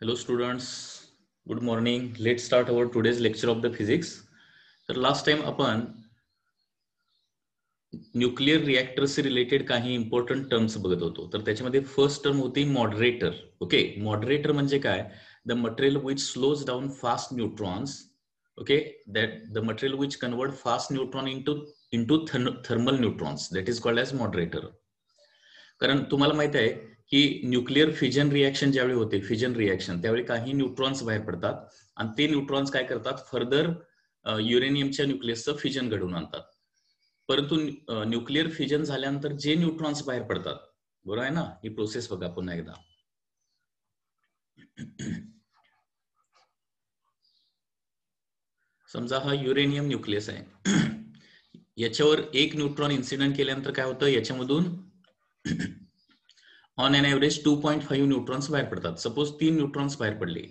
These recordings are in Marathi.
Hello students, good morning. Let's start our today's lecture of the physics. तर लास्ट टाइम आपण न्यूक्लिअर रिएक्टर से रिलेटेड काही इंपॉर्टंट टर्म्स बघत होतो. तर त्याच्यामध्ये फर्स्ट टर्म होती मॉडरेटर. ओके, मॉडरेटर म्हणजे काय? The material which slows down fast neutrons. Okay, that the material which convert fast neutron into thermal neutrons, that is called as moderator. कारण तुम्हाला माहित आहे की न्यूक्लिअर फिजन रिएक्शन ज्यावेळी होते, फिजन रिएक्शन, त्यावेळी काही न्यूट्रॉन्स बाहेर पडतात आणि ते न्यूट्रॉन्स काय करतात, फर्दर युरेनियमच्या न्यूक्लियसचं फिजन घडवून आणतात. परंतु न्यूक्लिअर फिजन झाल्यानंतर जे न्यूट्रॉन्स बाहेर पडतात, बरोबर आहे ना, ही प्रोसेस बघा पुन्हा एकदा. समजा हा युरेनियम न्यूक्लियस आहे, याच्यावर एक न्यूट्रॉन इन्सिडेंट केल्यानंतर काय होतं, याच्यामधून ऑन एन एव्हरेज 2.5 न्यूट्रॉन्स बाहेर पडतात. सपोज 3 न्यूट्रॉन्स बाहेर पडले,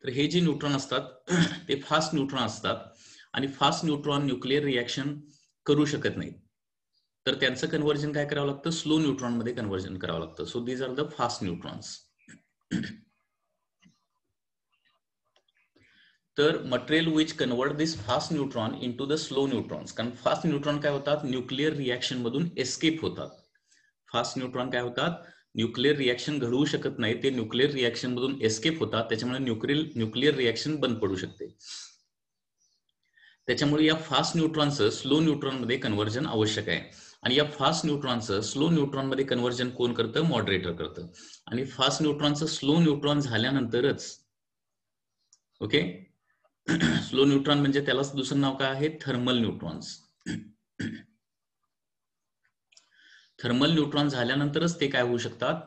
तर हे जे न्यूट्रॉन असतात ते फास्ट न्यूट्रॉन असतात आणि फास्ट न्यूट्रॉन न्यूक्लिअर रिएक्शन करू शकत नाही. तर त्यांचं कन्व्हर्जन काय करावं लागतं, स्लो न्यूट्रॉन मध्ये कन्व्हर्जन करावं लागतं. So these are the fast neutrons. तर material which convert this fast neutron into the slow neutrons. कारण फास्ट न्यूट्रॉन काय होतात, न्यूक्लिअर रिएक्शन मधून एस्केप होतात. फास्ट न्यूट्रॉन काय होतात, न्यूक्लिअर रिएक्शन घडवू शकत नाही, ते न्यूक्लिअर रिएक्शन मधून एस्केप होतात. त्याच्यामुळे न्यूक्लिअर रिएक्शन बंद पडू शकते. त्याच्यामुळे या फास्ट न्यूट्रॉनचं स्लो न्यूट्रॉन मध्ये कन्व्हर्जन आवश्यक आहे. आणि या फास्ट न्यूट्रॉनचं स्लो न्यूट्रॉन मध्ये कन्व्हर्जन कोण करतं, मॉडरेटर करतं. आणि फास्ट न्यूट्रॉनचं स्लो न्यूट्रॉन झाल्यानंतरच, ओके, स्लो न्यूट्रॉन म्हणजे त्यालाच दुसरं नाव काय आहे, थर्मल न्यूट्रॉन्स. थर्मल न्यूट्रॉन झाल्यानंतरच ते काय होऊ शकतात,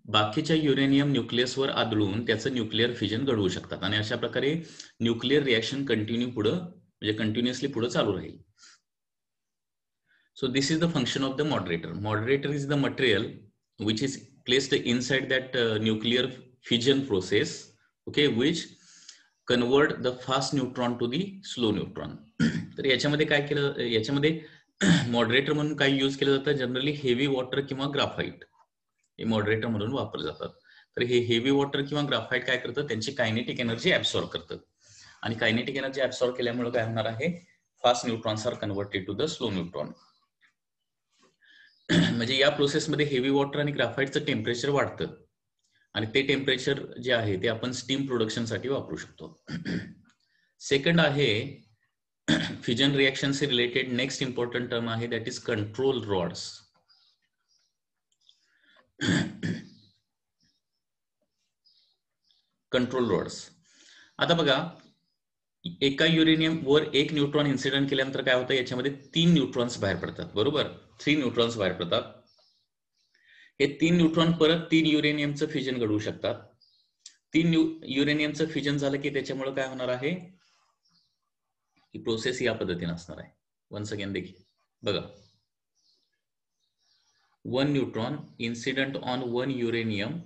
बाकीच्या युरेनियम न्यूक्लियसवर आदळून त्याचं न्यूक्लिअर फिजन घडवू शकतात. आणि अशा प्रकारे न्यूक्लिअर रिएक्शन कंटिन्यू पुढं, म्हणजे कंटिन्युअसली पुढे चालू राहील. So this is the function of the moderator. Moderator is the material which is placed inside that nuclear fission process, okay, which convert the fast neutron to the slow neutron. तर याच्यामध्ये काय केलं, याच्यामध्ये मॉडरेटर म्हणून काय यूज केलं जातं, जनरली हेवी वॉटर किंवा ग्राफाईट हे मॉडरेटर म्हणून वापरले जातात. तर हे हेवी वॉटर किंवा ग्राफाईट काय करतं, त्यांची कायनेटिक एनर्जी ऍब्सॉर्ब करतं. आणि कायनेटिक एनर्जी ऍब्सॉर्ब केल्यामुळे काय होणार आहे, fast neutrons are converted to the slow neutron. म्हणजे या प्रोसेसमध्ये हेवी वॉटर आणि ग्राफाईटचं टेम्परेचर वाढतं आणि ते टेम्परेचर जे आहे ते आपण स्टीम प्रोडक्शनसाठी वापरू शकतो. सेकंड आहे फिजन रिएक्शन से रिलेटेड नेक्स्ट इंपॉर्टंट टर्म आहे, that is control rods. Control rods. आता बघा, एका युरेनियम वर एक न्यूट्रॉन इन्सिडेंट केल्यानंतर काय होतं, याच्यामध्ये 3 न्यूट्रॉन्स बाहेर पडतात, बरोबर, 3 न्यूट्रॉन्स बाहेर पडतात. हे 3 न्यूट्रॉन परत 3 युरेनियमचं फिजन घडवू शकतात. 3 युरेनियमचं फिजन झालं की त्याच्यामुळे काय होणार आहे, ही प्रोसेस या पद्धतीने असणार आहे. वन्स अगेन देखील बघा, 1 neutron incident on 1 uranium.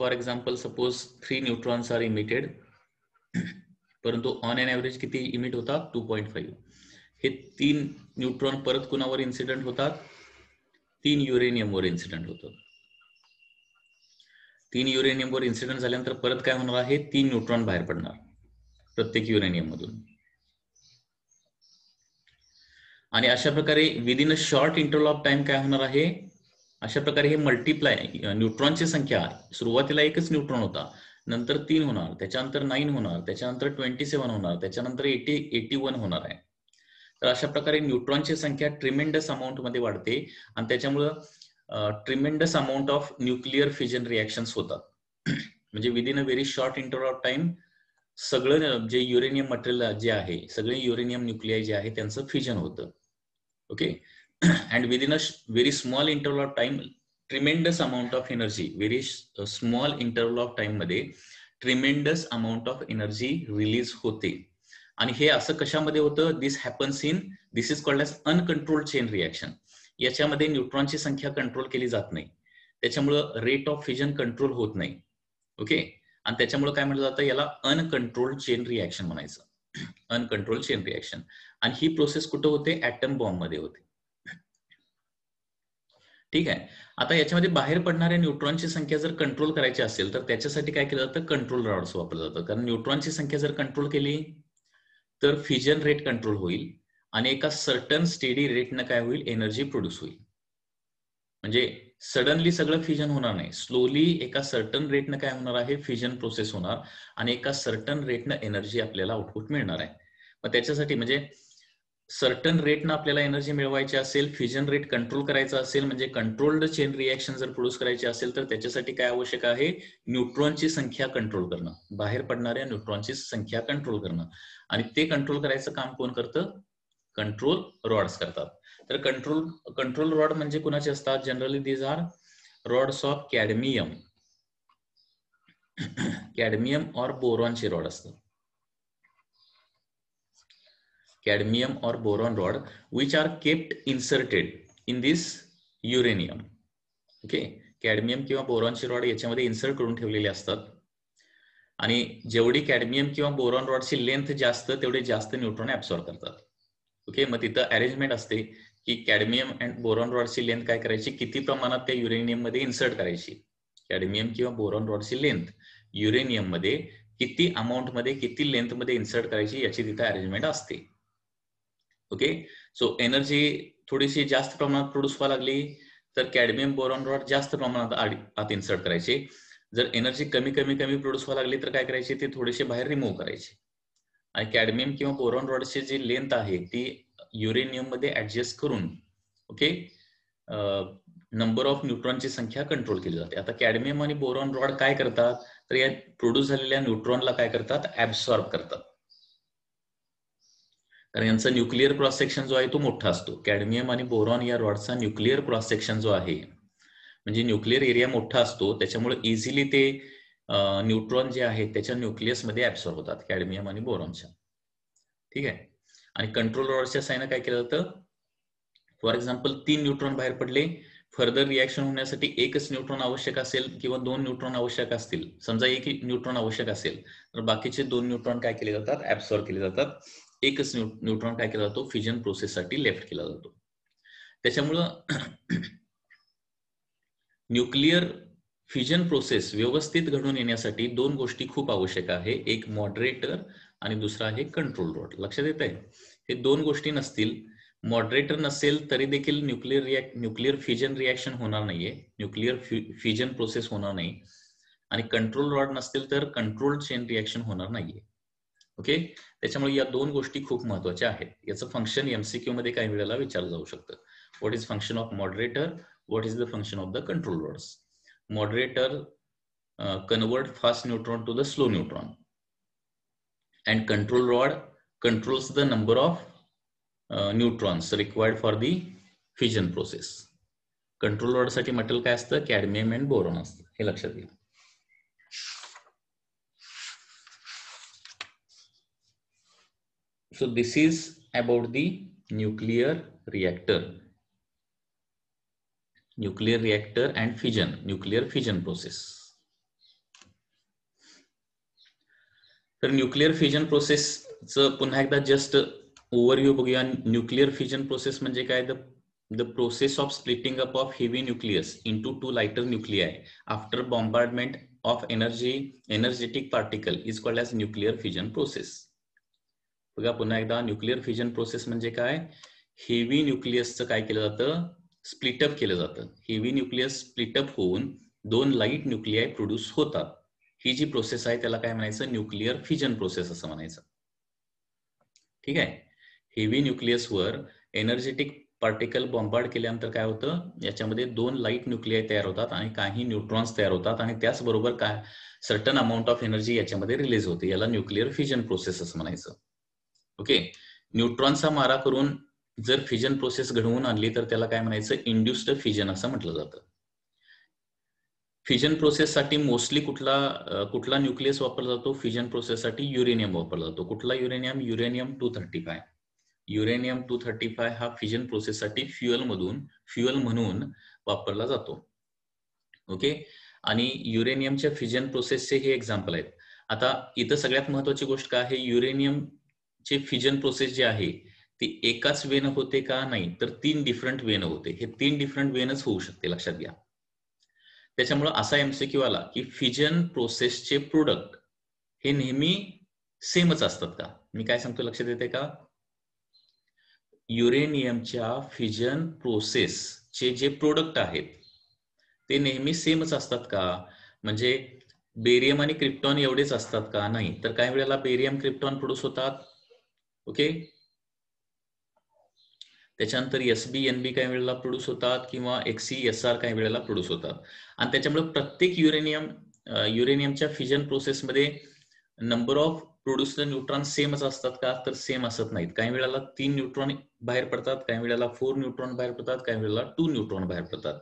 For example, suppose 3 neutrons are emitted, परंतु ऑन एन एव्हरेज किती इमिट होतात, 2.5. हे 3 न्यूट्रॉन परत कुणावर इन्सिडेंट होतात, 3 युरेनियमवर इन्सिडेंट होतात. 3 युरेनियमवर इन्सिडेंट झाल्यानंतर परत काय होणार आहे, 3 न्यूट्रॉन बाहेर पडणार प्रत्येक युरेनियम मधून. आणि अशा प्रकारे within a short interval of time काय होणार आहे, अशा प्रकारे हे मल्टिप्लाय, न्यूट्रॉनची संख्या, सुरुवातीला एकच न्यूट्रॉन होता, नंतर 3 होणार, त्याच्यानंतर 9 होणार, त्याच्यानंतर 27 होणार, त्याच्यानंतर 81 होणार आहे. तर अशा प्रकारे न्यूट्रॉनची संख्या ट्रिमेंडस अमाऊंट मध्ये वाढते आणि त्याच्यामुळं tremendous amount of nuclear fission reactions होतात. म्हणजे within a very short interval of time सगळं जे युरेनियम मटेरियल जे आहे, सगळे युरेनियम न्यूक्लियाय जे आहे त्यांचं फिजन होतं. Okay, and within a very small interval of time tremendous amount of energy, very small interval of time मध्ये tremendous amount of energy release होते. आणि हे असं कशामध्ये होतं, this is called as uncontrolled chain reaction. याच्यामध्ये न्यूट्रॉनची संख्या कंट्रोल केली जात नाही, त्याच्यामुळं रेट ऑफ फिजन कंट्रोल होत नाही. ओके, आणि त्याच्यामुळे काय म्हटलं जातं, याला अनकंट्रोल्ड चेन रिएक्शन म्हणायचं, अनकंट्रोल्ड चेन रिएक्शन. आणि ही प्रोसेस कुठं होते, ऍटम बॉम्ब मध्ये होते. ठीक आहे. आता याच्यामध्ये बाहेर पडणाऱ्या न्यूट्रॉनची संख्या जर कंट्रोल करायची असेल तर त्याच्यासाठी काय केलं जातं, कंट्रोल रॉड्स वापरलं जातं. कारण न्यूट्रॉनची संख्या जर कंट्रोल केली तर फ्युजन रेट कंट्रोल होईल आणि एका सर्टन स्टेडी रेटनं काय होईल, एनर्जी प्रोड्यूस होईल. म्हणजे सडनली सगळं फ्युजन होणार नाही, स्लोली एका सर्टन रेटनं काय होणार आहे, फ्युजन प्रोसेस होणार आणि एका सर्टन रेटनं एनर्जी आपल्याला आउटपुट मिळणार आहे. मग त्याच्यासाठी म्हणजे सर्टन रेटनं आपल्याला एनर्जी मिळवायची असेल, फ्युजन रेट कंट्रोल करायचा असेल, म्हणजे कंट्रोल्ड चेन रिएक्शन जर प्रोड्यूस करायची असेल तर त्याच्यासाठी काय आवश्यक आहे, न्यूट्रॉनची संख्या कंट्रोल करणं, बाहेर पडणाऱ्या न्यूट्रॉनची संख्या कंट्रोल करणं. आणि ते कंट्रोल करायचं काम कोण करतं, कंट्रोल रॉड्स करतात. तर कंट्रोल रॉड म्हणजे कुणाचे असतात, generally these are rods of cadmium or बोरॉनचे रॉड असतात. cadmium or boron rod which are kept inserted in this uranium. Okay, cadmium किंवा बोरॉनची रॉड याच्यामध्ये इन्सर्ट करून ठेवलेले असतात आणि जेवढी कॅडमियम किंवा बोरॉन रॉडची लेंथ जास्त तेवढे जास्त न्यूट्रॉन ऍब्सॉर्ब करतात. ओके, मग तिथं अरेंजमेंट असते की कॅडमियम अँड बोरॉन रॉडची लेंथ काय करायची, किती प्रमाणात त्या युरेनियम मध्ये इन्सर्ट करायची. कॅडमियम किंवा बोरॉन रॉडची लेंथ युरेनियम मध्ये किती अमाऊंट मध्ये, किती लेंथ मध्ये इन्सर्ट करायची याची तिथं अरेंजमेंट असते. ओके, सो एनर्जी थोडीशी जास्त प्रमाणात प्रोड्यूस व्हायला लागली तर कॅडमियम बोरॉन रॉड जास्त प्रमाणात आत इन्सर्ट करायचे. जर एनर्जी कमी कमी कमी प्रोड्यूस व्हायला लागली तर काय करायचे, ते थोडेसे बाहेर रिमूव्ह करायचे. आणि कॅडमियम किंवा बोरॉन रॉडची जी लेंथ आहे ती युरेनियम मध्ये ऍडजस्ट करून ओके नंबर ऑफ न्यूट्रॉनची संख्या कंट्रोल केली जाते. आता कॅडमियम आणि बोरॉन रॉड काय करतात, तर या प्रोड्यूस झालेल्या न्यूट्रॉनला काय करतात, ऍब्सॉर्ब करतात. कारण यांचा न्यूक्लिअर क्रॉस सेक्शन जो आहे तो मोठा असतो. कॅडमियम आणि बोरॉन या रॉडचा न्यूक्लिअर क्रॉस सेक्शन जो आहे म्हणजे न्यूक्लिअर एरिया मोठा असतो, त्याच्यामुळे इझिली ते न्यूट्रॉन जे आहेत त्याच्या न्यूक्लियस मध्ये ऍब्सॉर्ब होतात कॅडमियम आणि बोरॉनच्या. ठीक आहे. आणि कंट्रोल रॉडच्या साईनं काय केलं जातं, फॉर एक्झाम्पल 3 न्यूट्रॉन बाहेर पडले, फर्दर रिएक्शन होण्यासाठी एकच न्यूट्रॉन आवश्यक असेल किंवा 2 न्यूट्रॉन आवश्यक असतील, समजा एक न्यूट्रॉन आवश्यक असेल तर बाकीचे 2 न्यूट्रॉन काय केले जातात, ऍब्सॉर्ब केले जातात. एकच न्यूट्रॉन काय केला जातो, फ्युजन प्रोसेससाठी लेफ्ट केला जातो. त्याच्यामुळं न्यूक्लिअर फ्युजन प्रोसेस व्यवस्थित घडून येण्यासाठी 2 गोष्टी खूप आवश्यक आहे, एक मॉडरेटर आणि दुसरा आहे कंट्रोल रॉड. लक्षात येत आहे, हे 2 गोष्टी नसतील, मॉडरेटर नसेल तरी देखील न्यूक्लिअर फ्युजन रिएक्शन होणार नाहीये, न्यूक्लिअर फ्युजन प्रोसेस होणार नाही. आणि कंट्रोल रॉड नसतील तर कंट्रोल चेन रिएक्शन होणार नाहीये. ओके, त्याच्यामुळे या 2 गोष्टी खूप महत्वाच्या आहेत. याचं फंक्शन एमसीक्यू मध्ये काही वेळेला विचारलं जाऊ शकतं. What is function of moderator, what is the function of the control rods. Moderator convert fast neutron to the slow neutron and control rod controls the number of neutrons required for the fission process. Control rod साठी मटेरियल काय असतं, कॅडमियम अँड बोरॉन असतं, हे लक्षात घ्या. So this is about the nuclear reactor and fission, nuclear fission process. तर न्यूक्लिअर फ्युजन प्रोसेसचं पुन्हा एकदा जस्ट ओव्हरव्ह्यू बघूया. न्यूक्लिअर फ्युजन प्रोसेस म्हणजे काय, the process of splitting up of heavy nucleus into 2 lighter nuclei after bombardment of energetic particle is called as nuclear fusion process. बघा पुन्हा एकदा, न्यूक्लिअर फ्युजन प्रोसेस म्हणजे काय, हेवी न्यूक्लियसचं काय केलं जातं, स्प्लिटअप केलं जातं. हेवी न्यूक्लियस स्प्लिटअप होऊन 2 लाईट न्यूक्लियाय प्रोड्यूस होतात. ही जी प्रोसेस आहे त्याला काय म्हणायचं, न्यूक्लिअर फ्युजन प्रोसेस असं म्हणायचं. ठीक आहे. हेवी न्यूक्लियसवर एनर्जेटिक पार्टिकल बॉम्बार्ड केल्यानंतर काय होतं, याच्यामध्ये 2 लाईट न्यूक्लियाय तयार होतात आणि काही न्यूट्रॉन्स तयार होतात आणि त्याचबरोबर काय सर्टन अमाऊंट ऑफ एनर्जी याच्यामध्ये रिलीज होते. याला न्यूक्लिअर फ्युजन प्रोसेस असं म्हणायचं. ओके, न्यूट्रॉनचा मारा करून जर फ्युजन प्रोसेस घडवून आणली तर त्याला काय म्हणायचं, इंड्युस्ड फ्युजन असं म्हटलं जातं. फ्युजन प्रोसेससाठी मोस्टली कुठला न्यूक्लियस वापरला जातो, फ्युजन प्रोसेससाठी युरेनियम वापरला जातो. कुठला युरेनियम, युरेनियम 235. युरेनियम 235 हा फ्युजन प्रोसेससाठी फ्युएल म्हणून वापरला जातो. ओके, आणि युरेनियमच्या फ्युजन प्रोसेसचे हे एक्झाम्पल आहेत. आता इथं सगळ्यात महत्वाची गोष्ट काय आहे, युरेनियमचे फ्युजन प्रोसेस जी आहे ती एकाच वेनं होते का? नाही, तर 3 डिफरंट वेनं होते. हे 3 डिफरंट वेनच होऊ शकते, लक्षात घ्या. त्याच्यामुळे असा एमसीक्यू आला की फिजन प्रोसेसचे प्रोडक्ट हे नेहमी सेमच असतात का? मी काय सांगतो लक्षात येते का? युरेनियमच्या फिजन प्रोसेसचे जे प्रोडक्ट आहेत ते नेहमी सेमच असतात का? म्हणजे बेरियम आणि क्रिप्टॉन एवढेच असतात का? नाही, तर काही वेळेला बेरियम क्रिप्टॉन प्रोड्यूस होतात. ओके, त्याच्यानंतर SB NB काही वेळेला प्रोड्यूस होतात किंवा XeSR काही वेळेला प्रोड्यूस होतात. आणि त्याच्यामुळे प्रत्येक युरेनियमच्या फिजन प्रोसेसमध्ये नंबर ऑफ प्रोड्यूस्ड न्यूट्रॉन सेमच असतात का? तर सेम असत नाहीत. काही वेळेला 3 न्यूट्रॉन बाहेर पडतात, काही वेळेला 4 न्यूट्रॉन बाहेर पडतात, काही वेळेला 2 न्यूट्रॉन बाहेर पडतात.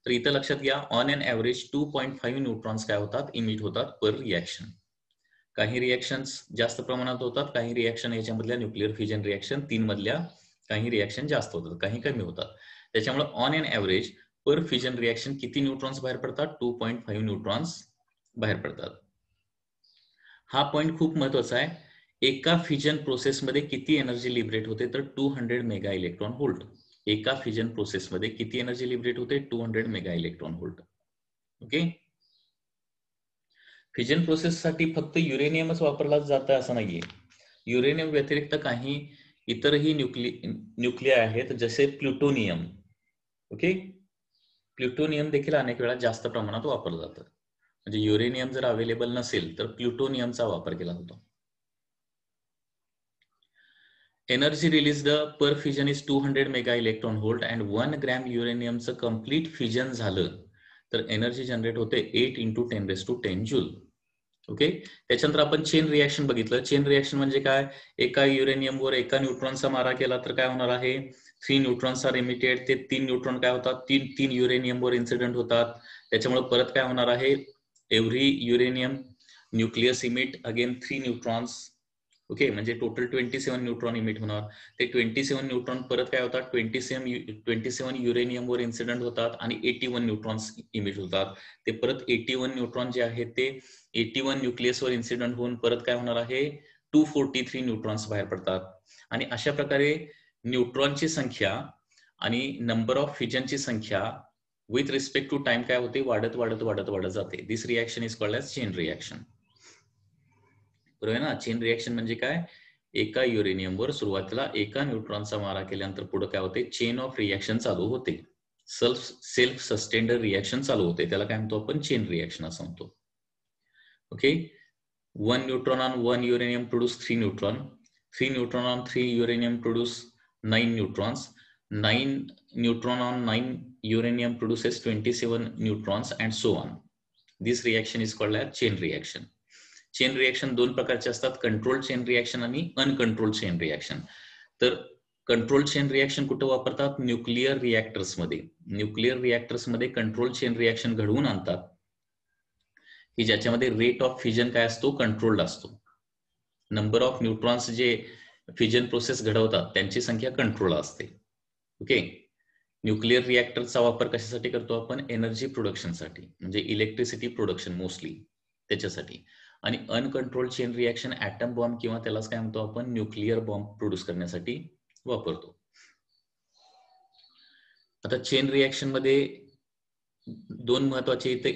तर इथं लक्षात घ्या, ऑन एन ॲव्हरेज 2.5 न्यूट्रॉन्स काय होतात? इमिट होतात पर रिॲक्शन. काही रिॲक्शन्स जास्त प्रमाणात होतात, काही रिॲक्शन याच्यामधल्या न्यूक्लिअर फिजन रिॲक्शन 3 मधल्या काही रिॲक्शन जास्त होतात, काही कमी होतात. त्याच्यामुळे on an average per fission reaction किती न्यूट्रॉन्स बाहेर पडतात? 2.5 न्यूट्रॉन्स बाहेर पडतात. हा पॉइंट खूप महत्वाचा आहे. एका फिजन प्रोसेसमध्ये किती एनर्जी लिबरेट होते? तर 200 मेगा इलेक्ट्रॉन व्होल्ट. एका फिजन प्रोसेसमध्ये किती एनर्जी लिबरेट होते? 200 mega electron volt. Okay, fission प्रोसेससाठी फक्त युरेनियमच वापरला जातं असं नाहीये. युरेनियम व्यतिरिक्त काही इतरही न्यूक्लिय आहेत, जसे प्लुटोनियम. ओके, प्लुटोनियम देखील अनेक वेळा जास्त प्रमाणात वापरलं जातं. म्हणजे युरेनियम जर अवेलेबल नसेल तर प्लुटोनियमचा वापर केला जातो. Energy release per fission is 200 mega electron volt and 1 gram युरेनियमचं कम्प्लीट फिजन झालं तर एनर्जी जनरेट होते 8 × 10⁻10 जूल. ओके, त्याच्यानंतर आपण चेन रिॲक्शन बघितलं. चेन रिॲक्शन म्हणजे काय? एका युरेनियमवर एका न्यूट्रॉनचा मारा केला तर काय होणार आहे? 3 न्यूट्रॉन्स आर इमिटेड. ते 3 न्यूट्रॉन काय होतात? 3 युरेनियमवर इन्सिडेंट होतात. त्याच्यामुळे परत काय होणार आहे? Every uranium nucleus emit again 3 neutrons. Okay, म्हणजे टोटल 27 न्यूट्रॉन इमिट होणार. ते 27 न्यूट्रॉन परत काय होतात? 27 युरेनियमवर इन्सिडेंट होतात आणि 81 न्यूट्रॉन्स इमिट होतात. ते परत 81 न्यूट्रॉन जे आहेत ते 81 न्यूक्लियसवर इन्सिडेंट होऊन परत काय होणार आहे? 243 न्यूट्रॉन्स बाहेर पडतात. आणि अशा प्रकारे न्यूट्रॉनची संख्या आणि नंबर ऑफ फिजनची संख्या विथ रिस्पेक्ट टू टाइम काय होते? वाढत वाढत वाढत वाढत जाते. This reaction is called as chain reaction. बरोबर आहे ना? चेन रिॲक्शन म्हणजे काय? एका युरेनियमवर सुरुवातीला एका न्यूट्रॉनचा मारा केल्यानंतर पुढे काय होते? चेन ऑफ रिॲक्शन चालू होते. सेल्फ सस्टेंड रिॲक्शन चालू होते. त्याला काय म्हणतो आपण? चेन रिॲक्शन असं म्हणतो. Okay, 1 neutron on 1 uranium produce 3 neutron. 3 neutron on 3 uranium produce 9 neutrons. 9 neutron on 9 uranium produces 27 neutrons and so on. This reaction is called as chain reaction. Chain reaction दोन प्रकारचे असतात, कंट्रोल चेन रिॲक्शन आणि अनकंट्रोल चेन रिॲक्शन. तर कंट्रोल चेन रिॲक्शन कुठे वापरतात? न्यूक्लिअर रिॲक्टर्समध्ये. न्यूक्लिअर रिॲक्टर्समध्ये कंट्रोल चेन रिॲक्शन घडवून आणतात की ज्याच्यामध्ये रेट ऑफ फिजन काय असतो? कंट्रोल्ड असतो. नंबर ऑफ न्यूट्रॉन्स जे फिजन प्रोसेस घडवतात त्यांची संख्या कंट्रोल असते. ओके, न्यूक्लिअर रिॲक्टरचा वापर कशासाठी करतो आपण? एनर्जी प्रोडक्शनसाठी, म्हणजे इलेक्ट्रिसिटी प्रोडक्शन मोस्टली त्याच्यासाठी. आणि uncontrol chain reaction atom bomb किंवा त्यालाच काय म्हणतो आपण? न्यूक्लिअर बॉम्ब प्रोड्यूस करण्यासाठी वापरतो. आता चेन रिॲक्शन मध्ये दोन महत्वाचे इथे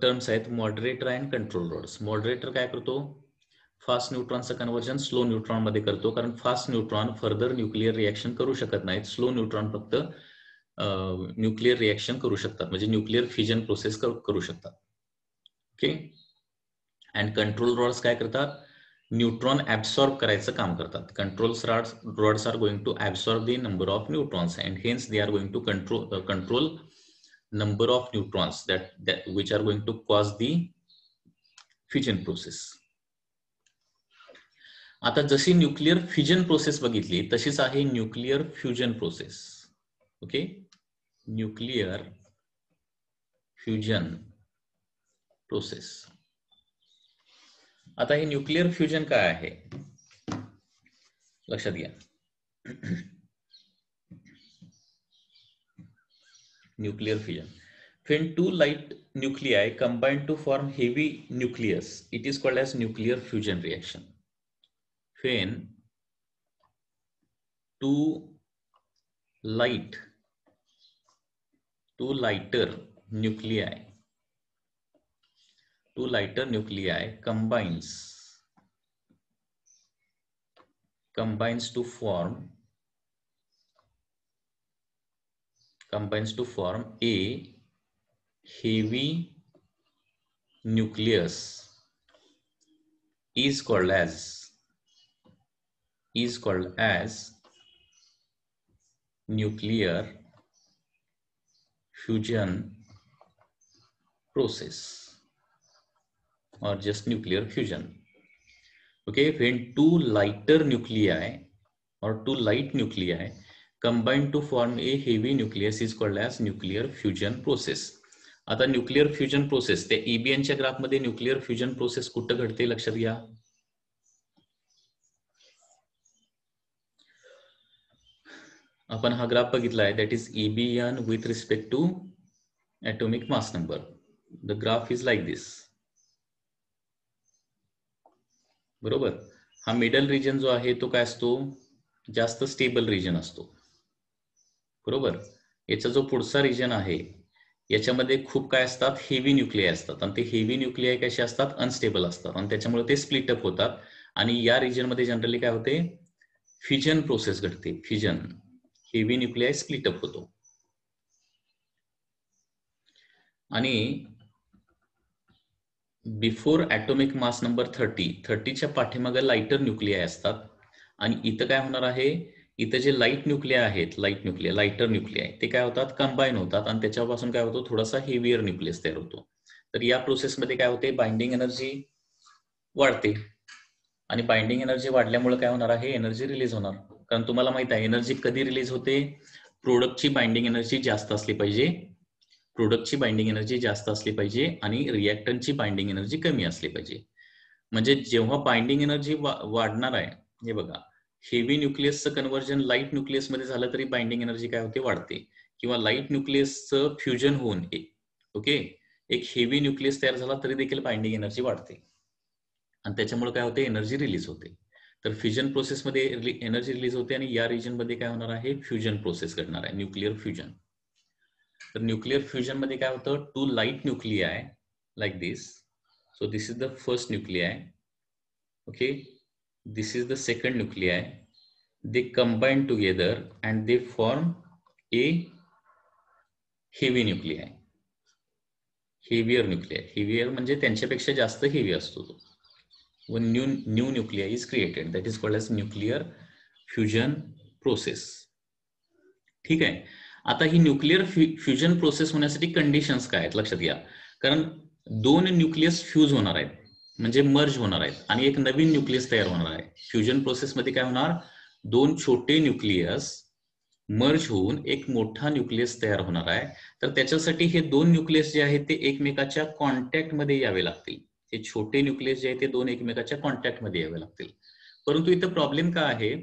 टर्म्स आहेत, moderator and control rods. Moderator काय करतो? फास्ट न्यूट्रॉनचं कन्व्हर्जन स्लो न्यूट्रॉन मध्ये करतो, कारण fast neutron further nuclear reaction करू शकत नाहीत. स्लो न्यूट्रॉन फक्त न्यूक्लिअर रिॲक्शन करू शकतात, म्हणजे न्यूक्लिअर फिजन प्रोसेस करू शकतात. ओके, अँड कंट्रोल रॉड्स काय करतात? न्यूट्रॉन ऍब्सॉर्ब करायचं काम करतात. Control rods are going to absorb the number of neutrons and hence they are going to control number of neutrons that which are going to cause the fission process. आता जशी न्यूक्लिअर फिजन प्रोसेस बघितली तशीच आहे nuclear fusion process. Okay, nuclear fusion process. आता हे न्यूक्लिअर फ्युजन काय आहे लक्षात घ्या. Nuclear fusion. When two light nuclei combine to form heavy nucleus, it is called as nuclear fusion reaction. When two lighter nuclei combines to form a heavy nucleus is called as nuclear fusion process or just nuclear fusion. Okay, when two lighter nuclei or two light nuclei combine to form a heavy nucleus is called as nuclear fusion process. आता न्यूक्लिअर फ्युजन प्रोसेस ते EBNच्या ग्राफमध्ये न्यूक्लिअर फ्युजन प्रोसेस कुठं घडते लक्षात घ्या. आपण हा ग्राफ बघितलाय, that is EBN with respect to atomic mass number. The graph is like this. बरोबर. हा मिडल रिजन जो आहे तो काय असतो, जास्त स्टेबल रिजन असतो. बरोबर. याचा जो पुढचा रिजन आहे याच्यामध्ये खूप काय असतात, हेवी न्यूक्लिआय असतात आणि ते हेवी न्यूक्लिआय कसे असतात, अनस्टेबल असतात आणि त्याच्यामुळे ते स्प्लिट अप होतात आणि या रिजन मध्ये जनरली काय होते, फ्युजन प्रोसेस घडते. फ्युजन, हेवी न्यूक्लिआय स्प्लिट अप होतो. आणि बिफोर ॲटॉमिक मास नंबर 30च्या पाठीमागे लाइटर न्यूक्लिआय असतात आणि इथं काय होणार आहे, इथं जे लाईट न्यूक्लिआय आहेत, लाइटर न्यूक्लिआय ते काय होतात, कंबाईन होतात आणि त्याच्यापासून काय होतो, थोडासा हेवियर न्यूक्लियस तयार होतो. तर या प्रोसेसमध्ये काय होते, बाइंडिंग एनर्जी वाढते आणि बाइंडिंग एनर्जी वाढल्यामुळे काय होणार आहे, एनर्जी रिलीज होणार. कारण तुम्हाला माहित आहे एनर्जी कधी रिलीज होते, प्रोडक्टची बाइंडिंग एनर्जी जास्त असली पाहिजे, आणि रिएक्टंटची बाइंडिंग एनर्जी कमी असली पाहिजे. म्हणजे जेव्हा बाइंडिंग एनर्जी वाढणार आहे, हे बघा, हेवी न्यूक्लियसचं कन्व्हर्जन लाईट न्यूक्लियस मध्ये झालं तरी बाइंडिंग एनर्जी काय होते, वाढते. किंवा लाईट न्यूक्लियसचं फ्युजन होऊन ओके एक हेवी न्यूक्लियस तयार झाला तरी देखील बाइंडिंग एनर्जी वाढते आणि त्याच्यामुळे काय होते, एनर्जी रिलीज होते. तर फ्युजन प्रोसेसमध्ये एनर्जी रिलीज होते आणि या रिजन मध्ये काय होणार आहे, फ्युजन प्रोसेस घडणार आहे, न्यूक्लिअर फ्युजन. तर न्यूक्लिअर फ्युजन मध्ये काय होतं, two light nuclei like this. So this is the first nuclei. Okay, this is the second nuclei. They combine together and they form a heavy nuclei. Heavier म्हणजे त्यांच्यापेक्षा जास्त हेवी असतो तो. One new nuclei is created. That is called as nuclear fusion process. ठीक आहे. आता ही न्यूक्लिअर फ्युजन प्रोसेस होण्यासाठी कंडिशन्स काय आहेत लक्षात घ्या. कारण दोन न्यूक्लियस फ्यूज होणार आहेत, म्हणजे मर्ज होणार आहेत आणि एक नवीन न्यूक्लियस तयार होणार आहे. फ्युजन प्रोसेसमध्ये काय होणार, दोन छोटे न्यूक्लियस मर्ज होऊन एक मोठा न्यूक्लियस तयार होणार आहे. तर त्याच्यासाठी हे दोन न्यूक्लियस जे आहेत ते एकमेकाच्या कॉन्टॅक्ट मध्ये यावे लागतील. हे छोटे न्यूक्लियस जे आहेत ते दोन एकमेकाच्या कॉन्टॅक्ट मध्ये यावे लागतील. परंतु इथं प्रॉब्लेम काय आहे,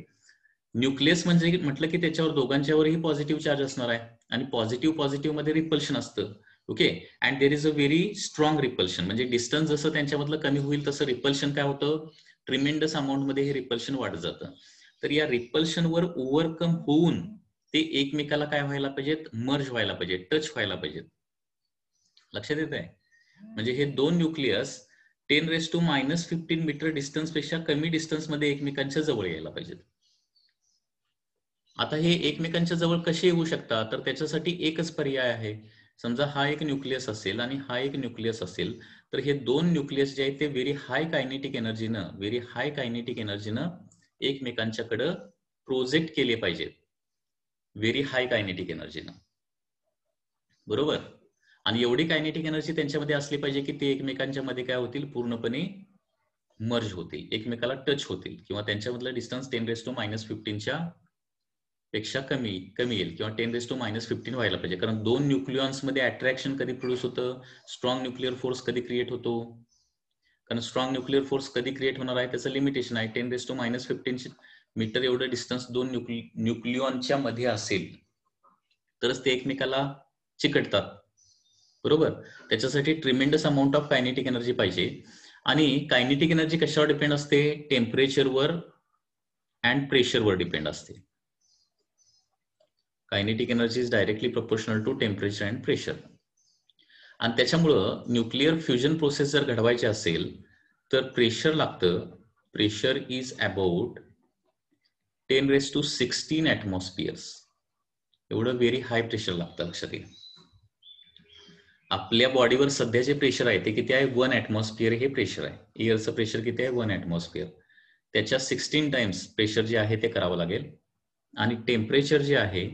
न्यूक्लियस म्हणजे म्हटलं की त्याच्यावर दोघांच्यावरही पॉझिटिव्ह चार्ज असणार आहे आणि पॉझिटिव्ह मध्ये रिपल्शन असतं. Okay, and there is a very strong repulsion. म्हणजे डिस्टन्स जसं त्यांच्यामधलं कमी होईल तसं रिपल्शन काय होतं, ट्रिमेंडस अमाऊंट मध्ये हे रिपल्शन वाढत जातं. तर या रिपल्शनवर ओव्हरकम होऊन ते एकमेकाला काय व्हायला पाहिजेत, मर्ज व्हायला पाहिजे, टच व्हायला पाहिजेत. लक्षात येत आहे. म्हणजे हे दोन न्यूक्लियस 10⁻⁻15 मीटर डिस्टन्स पेक्षा कमी डिस्टन्स मध्ये एकमेकांच्या जवळ यायला पाहिजेत. आता हे एकमेकांच्या जवळ कसे येऊ शकतात, तर त्याच्यासाठी एकच पर्याय आहे. समजा हा एक न्यूक्लियस असेल आणि हा एक न्यूक्लियस असेल, तर हे दोन न्यूक्लियस जे आहेत ते व्हेरी हाय कायनेटिक एनर्जीनं एकमेकांच्याकडे प्रोजेक्ट केले पाहिजेत, व्हेरी हाय कायनेटिक एनर्जीनं. बरोबर. आणि एवढी कायनेटिक एनर्जी त्यांच्यामध्ये असली पाहिजे की ते एकमेकांच्या मध्ये काय होतील, पूर्णपणे मर्ज होतील, एकमेकाला टच होतील किंवा त्यांच्यामधलं डिस्टन्स 10⁻⁻15च्या पेक्षा कमी येईल किंवा 10⁻⁻15 व्हायला पाहिजे. कारण दोन न्यूक्लियॉन्स मध्ये अट्रॅक्शन कधी प्रोड्यूस होतं, स्ट्रॉंग न्यूक्लिअर फोर्स कधी क्रिएट होतो. कारण स्ट्रॉंग न्यूक्लिअर फोर्स कधी क्रिएट होणार आहे त्याचं लिमिटेशन आहे. 10⁻⁻15 मीटर एवढं डिस्टन्स दोन न्यूक्लियॉनच्या मध्ये असेल तरच ते एकमेकाला चिकटतात. बरोबर. त्याच्यासाठी tremendous amount of kinetic energy पाहिजे. आणि कायनेटिक एनर्जी कशावर डिपेंड असते, टेम्परेचरवर अँड प्रेशरवर डिपेंड असते. Kinetic energy is directly proportional to temperature and pressure. आणि त्याच्यामुळं न्यूक्लिअर फ्युजन प्रोसेस जर घडवायची असेल तर प्रेशर लागतं. Pressure is about 10⁻16 ॲटमॉस्फिअर्स. एवढं व्हेरी हाय प्रेशर लागतं. लक्षात घ्या, आपल्या बॉडीवर सध्याचे प्रेशर आहे ते किती आहे? 1 ॲटमॉस्फिअर हे प्रेशर आहे. एअरचं प्रेशर किती आहे? 1 ॲटमॉस्फिअर. त्याच्या 16 टाइम्स प्रेशर जे आहे ते करावं लागेल. आणि टेम्परेचर जे आहे,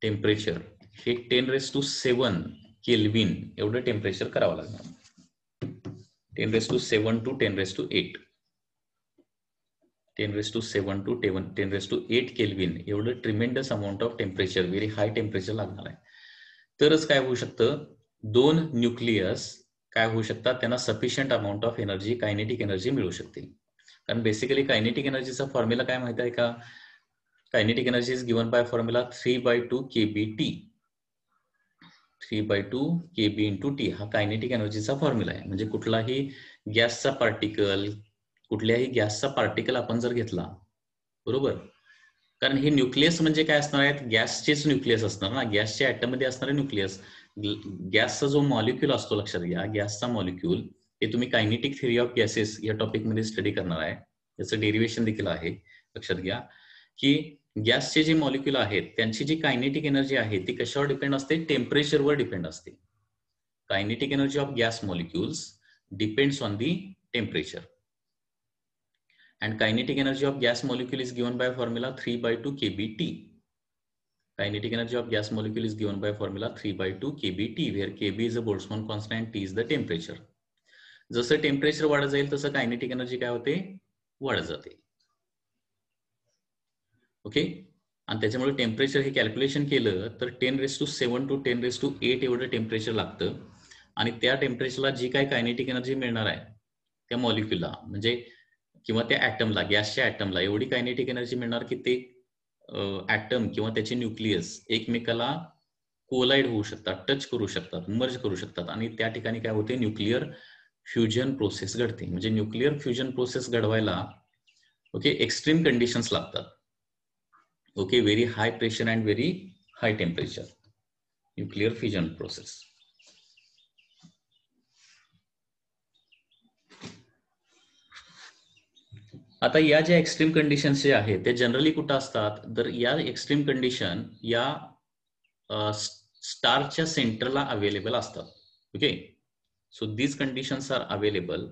टेम्परेचर हे 10⁻7 केल्विन एवढं टेम्परेचर करावं लागणार. 10⁻7 to 10⁻8. 10⁻7 to 10⁻8 केल्विन एवढं tremendous amount of temperature, very high temperature लागणार आहे. तरच काय होऊ शकतं, दोन न्यूक्लियस काय होऊ शकतात, त्यांना sufficient amount of energy, kinetic energy मिळू शकते. कारण बेसिकली कायनेटिक एनर्जीचा फॉर्म्युला काय माहिती आहे का? Kinetic energy is given by formula 3/2 kBT. 3/2 kB into T हा कायनेटिक एनर्जीचा फॉर्म्युला आहे. म्हणजे कुठल्याही गॅसचा पार्टिकल आपण जर घेतला, बरोबर, कारण हे न्यूक्लियस म्हणजे काय असणार आहेत? गॅसचेच न्यूक्लियस असणार ना, गॅसच्या ॲटम मध्ये असणारे न्यूक्लियस. गॅसचा जो मॉलिक्यूल असतो, लक्षात घ्या, गॅसचा मॉलिक्यूल हे तुम्ही कायनेटिक थिअरी ऑफ गॅसेस या टॉपिक मध्ये स्टडी करणार आहे. याचं डेरिवेशन देखील आहे. लक्षात घ्या की गॅसचे जे मॉलिक्यूल आहेत त्यांची जी कायनेटिक एनर्जी आहे ती कशावर डिपेंड असते? टेम्परेचरवर डिपेंड असते. Kinetic energy of gas molecules depends on the temperature. And kinetic energy of gas molecule is given by formula 3/2 kBT. Kinetic energy of gas molecule is given by formula 3/2 kBT, where kB is a Boltzmann constant and T is the temperature. जसं टेम्परेचर वाढत जाईल तसं कायनेटिक एनर्जी काय होते? वाढत जाते. ओके. आणि त्याच्यामुळे टेम्परेचर हे कॅल्क्युलेशन केलं तर 10⁻7 to 10⁻8 एवढं टेम्परेचर लागतं. आणि त्या टेम्परेचरला जी काय कायनेटिक एनर्जी मिळणार आहे त्या मॉलिक्यूलला, म्हणजे किंवा त्या ॲटमला, गॅसच्या ॲटमला एवढी कायनेटिक एनर्जी मिळणार की ते ॲटम किंवा त्याचे न्यूक्लियस एकमेकाला कोलाइड होऊ शकतात, टच करू शकतात, मर्ज करू शकतात. आणि त्या ठिकाणी काय होते? न्यूक्लिअर फ्युजन प्रोसेस घडते. म्हणजे न्यूक्लिअर फ्युजन प्रोसेस घडवायला ओके एक्स्ट्रीम कंडिशन्स लागतात. Okay, very high pressure and very high temperature, nuclear fusion process. आता या ज्या एक्स्ट्रीम कंडिशन्स जे आहेत ते जनरली कुठं असतात? तर या एक्स्ट्रीम कंडिशन या स्टारच्या सेंटरला अवेलेबल असतात. Okay, so these conditions are available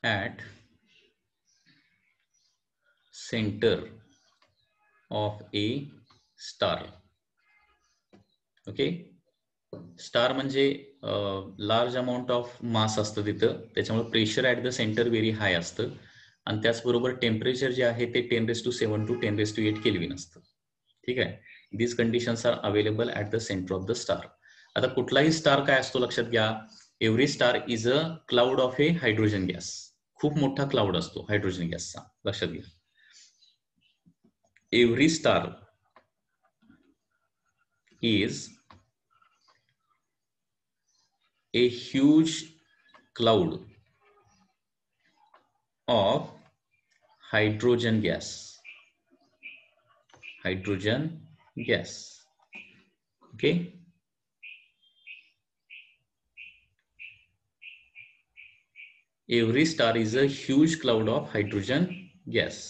at center of a star. Okay, star म्हणजे लार्ज अमाऊंट ऑफ मास असतं तिथं, त्याच्यामुळे pressure at the centre very high असतं. आणि त्याचबरोबर टेम्परेचर जे आहे ते 10⁻7 to 10⁻8 केल्विन असतं. ठीक आहे. These conditions are available at the centre of the star. आता कुठलाही स्टार काय असतो लक्षात घ्या, every star is a cloud of a hydrogen gas. खूप मोठा क्लाउड असतो हायड्रोजन गॅसचा. लक्षात घ्या, every star is a huge cloud of hydrogen gas. Hydrogen gas. Okay. Every star is a huge cloud of hydrogen gas.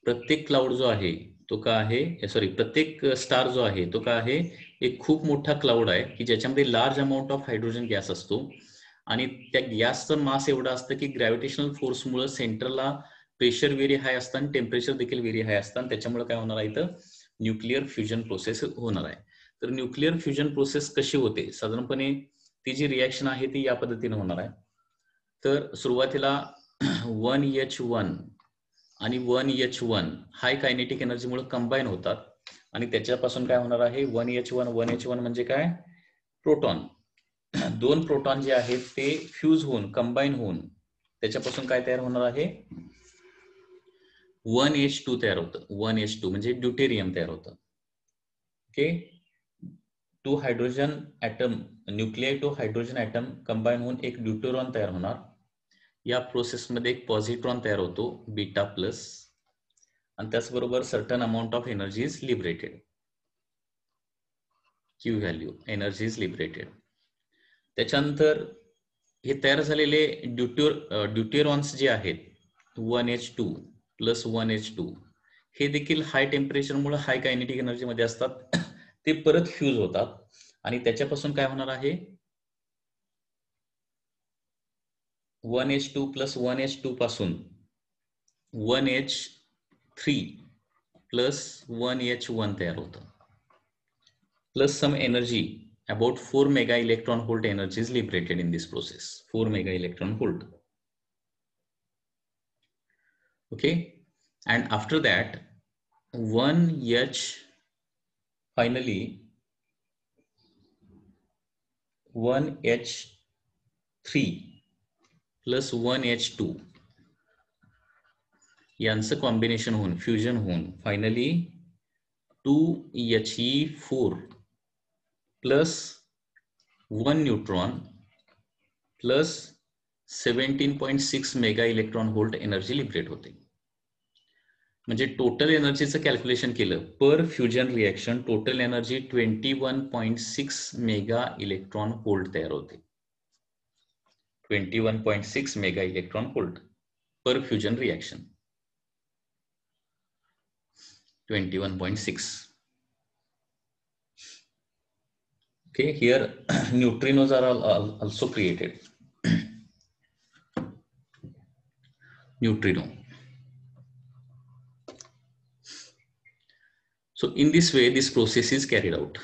प्रत्येक क्लाउड जो आहे तो का आहे, सॉरी, प्रत्येक स्टार जो आहे तो का आहे, एक खूप मोठा क्लाउड आहे की ज्याच्यामध्ये large amount of hydrogen gas असतो. आणि त्या गॅसचं मास एवढं असतं की ग्रॅव्हिटेशनल फोर्समुळे सेंटरला प्रेशर व्हेरी हाय असतं आणि टेम्परेचर देखील व्हेरी हाय असतं. आणि त्याच्यामुळे काय होणार आहे, तर न्यूक्लिअर फ्युजन प्रोसेस होणार आहे. तर न्यूक्लिअर फ्युजन प्रोसेस कशी होते? साधारणपणे ती जी रिॲक्शन आहे ती या पद्धतीने होणार आहे. तर सुरुवातीला 1H1 आणि 1H1 हाय कायनेटिक एनर्जीमुळे कंबाईन होतात. आणि त्याच्यापासून काय होणार आहे, 1H1 म्हणजे काय, प्रोटॉन. दोन प्रोटॉन जे आहेत ते फ्यूज होऊन, कंबाईन होऊन त्याच्यापासून काय तयार होणार आहे, 1H2 तयार होतं. 1H2 म्हणजे ड्यूटेरियम तयार होतं. Okay, two hydrogen atom, nuclei two hydrogen atom combine होऊन एक ड्यूटेरॉन तयार होणार. या प्रोसेसमध्ये एक पॉझिट्रॉन तयार होतो बीटा प्लस, आणि त्याचबरोबर certain amount of energy is liberated. Q value energy is liberated. त्याच्यानंतर हे तयार झालेले ड्यूटेरॉन्स जे आहेत 1H2 प्लस 1H2 हे देखील हाय टेम्परेचरमुळे हाय कायनेटिक एनर्जी मध्ये असतात. ते परत फ्यूज होतात आणि त्याच्यापासून काय होणार आहे 1H2 प्लस 1H2 पासून 1H3 प्लस 1H1 तयार होतं. Plus some energy about 4 mega electron volt energy is liberated in this process. 4 mega electron volt. Okay, and after that 1H finally 1H3 plus 1H2 यांचं कॉम्बिनेशन होऊन फ्युजन होऊन finally 2He4 plus 1 neutron plus 17.6 mega electron volt energy liberate होते. म्हणजे टोटल एनर्जीचं कॅल्क्युलेशन केलं per fusion reaction total energy 21.6 mega electron volt तयार होते. 21.6 mega electron volt per fusion reaction. 21.6. Okay, here neutrinos are also created. Neutrino. So in this way this process is carried out.